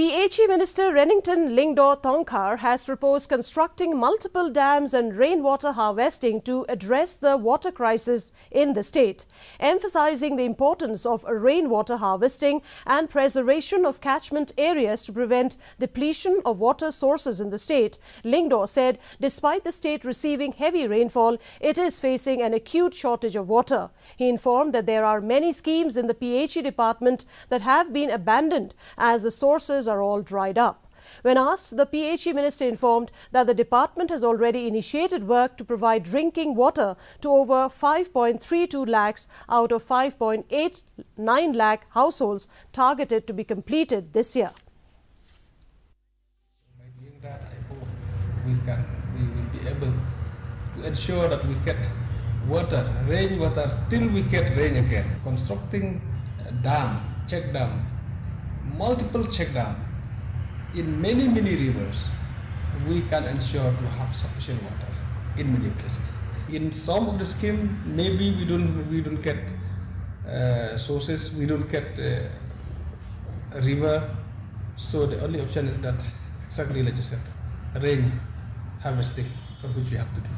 PHE Minister Renington Lyngdoh Tongkhar has proposed constructing multiple dams and rainwater harvesting to address the water crisis in the state, emphasizing the importance of rainwater harvesting and preservation of catchment areas to prevent depletion of water sources in the state. Lyngdoh said despite the state receiving heavy rainfall, it is facing an acute shortage of water. He informed that there are many schemes in the PHE department that have been abandoned as the sources are all dried up. When asked, the PHE minister informed that the department has already initiated work to provide drinking water to over 5.32 lakhs out of 5.89 lakh households targeted to be completed this year. By doing that, I hope we will be able to ensure that we get water, rainwater, till we get rain again. Constructing a dam, check dam, multiple check dam in many rivers, we can ensure to have sufficient water in many places. In some of the scheme, maybe we don't get sources, we don't get a river. So the only option is that, exactly like you said, rain harvesting, for which we have to do.